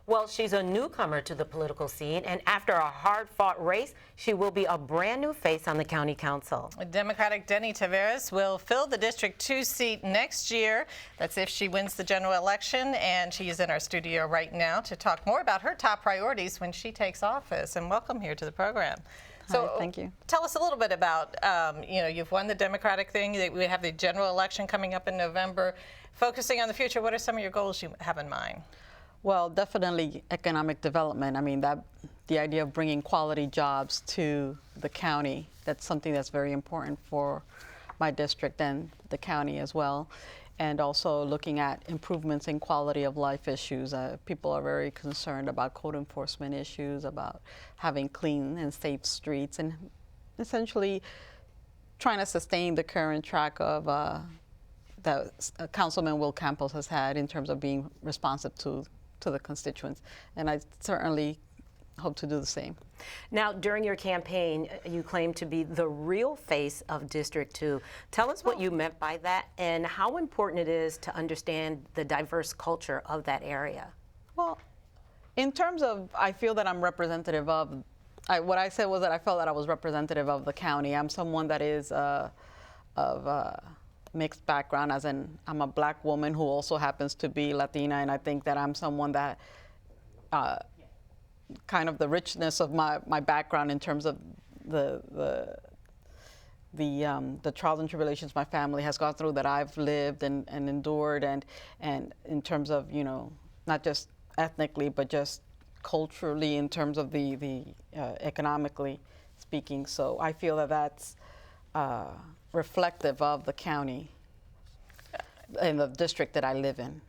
Well, she's a newcomer to the political scene, and after a hard-fought race, she will be a brand new face on the county council. Democratic Deni Taveras will fill the District 2 seat next year. That's if she wins the general election, and she is in our studio right now to talk more about her top priorities when she takes office. And welcome here to the program. So, hi, thank you. Tell us a little bit about, you've won the Democratic thing. We have the general election coming up in November. Focusing on the future, what are some of your goals you have in mind? Well, definitely economic development. I mean, the idea of bringing quality jobs to the county, that's something that's very important for my district and the county as well. And also looking at improvements in quality of life issues. People are very concerned about code enforcement issues, about having clean and safe streets, and essentially trying to sustain the current track of that Councilman Will Campos has had in terms of being responsive to the constituents, and I certainly hope to do the same. Now, during your campaign, you claimed to be the real face of District 2. Tell us what you meant by that and how important it is to understand the diverse culture of that area. Well, in terms of, I feel that I'm representative of, what I said was that I felt that I was representative of the county. I'm someone that is of mixed background, as in I'm a black woman who also happens to be Latina, and I think that I'm someone that kind of the richness of my background in terms of the trials and tribulations my family has gone through, that I've lived and endured, and in terms of, you know, not just ethnically but just culturally in terms of the economically speaking. So I feel that that's reflective of the county in the district that I live in.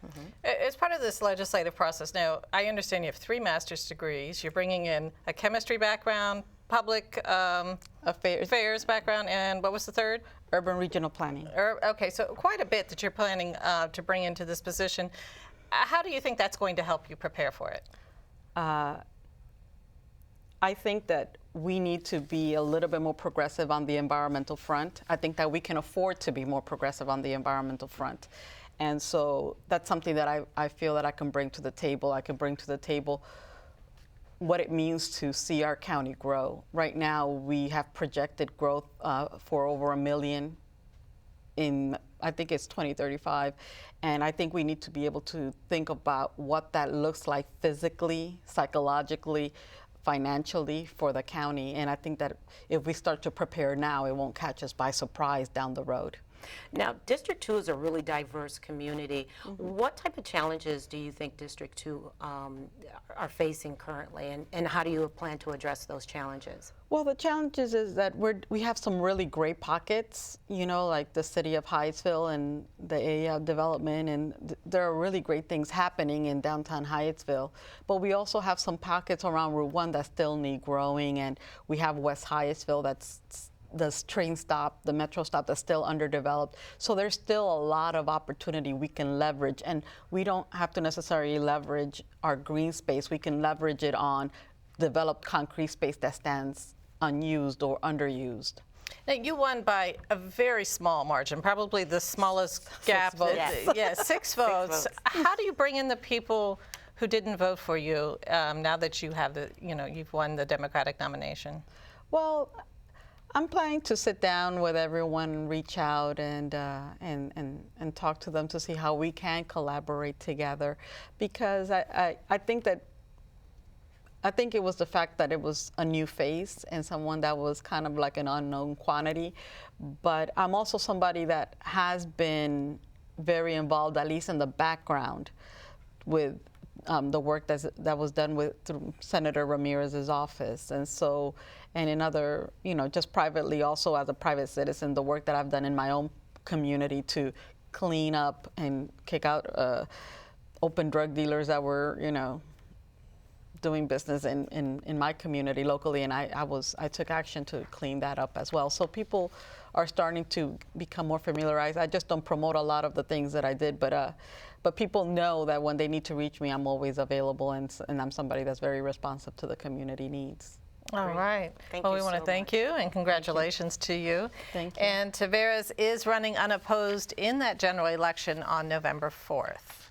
As part of this legislative process, now, I understand you have 3 master's degrees. You're bringing in a chemistry background, public affairs background, and what was the third? Urban regional planning. Okay, so quite a bit that you're planning to bring into this position. How do you think that's going to help you prepare for it? I think that we need to be a little bit more progressive on the environmental front. I think that we can afford to be more progressive on the environmental front. And so that's something that I feel that I can bring to the table. I can bring to the table what it means to see our county grow. Right now, we have projected growth for over 1 million in, I think it's 2035. And I think we need to be able to think about what that looks like physically, psychologically, financially for the county, and I think that if we start to prepare now, it won't catch us by surprise down the road. Now, District 2 is a really diverse community. What type of challenges do you think District 2 are facing currently, and how do you plan to address those challenges? Well, the challenges is that we have some really great pockets, you know, like the city of Hyattsville and the area development, and there are really great things happening in downtown Hyattsville. But we also have some pockets around Route 1 that still need growing, and we have West Hyattsville that's the train stop, the metro stop that's still underdeveloped. So there's still a lot of opportunity we can leverage, and we don't have to necessarily leverage our green space. We can leverage it on developed concrete space that stands unused or underused. Now, you won by a very small margin, probably the smallest gap. 6 votes. Yes, 6 votes. How do you bring in the people who didn't vote for you now that you have you've won the Democratic nomination? Well, I'm planning to sit down with everyone, reach out, and talk to them to see how we can collaborate together, because I think it was the fact that it was a new face and someone that was kind of like an unknown quantity. But I'm also somebody that has been very involved, at least in the background, with the work that was done through Senator Ramirez's office. And so, and in other, you know, just privately also as a private citizen, the work that I've done in my own community to clean up and kick out open drug dealers that were, you know, doing business in my community locally, and I took action to clean that up as well. So people are starting to become more familiarized. I just don't promote a lot of the things that I did, but people know that when they need to reach me, I'm always available, and I'm somebody that's very responsive to the community needs. All right. Thank well, you we want to so thank much. you and congratulations to you. Thank you. And Taveras is running unopposed in that general election on November 4th.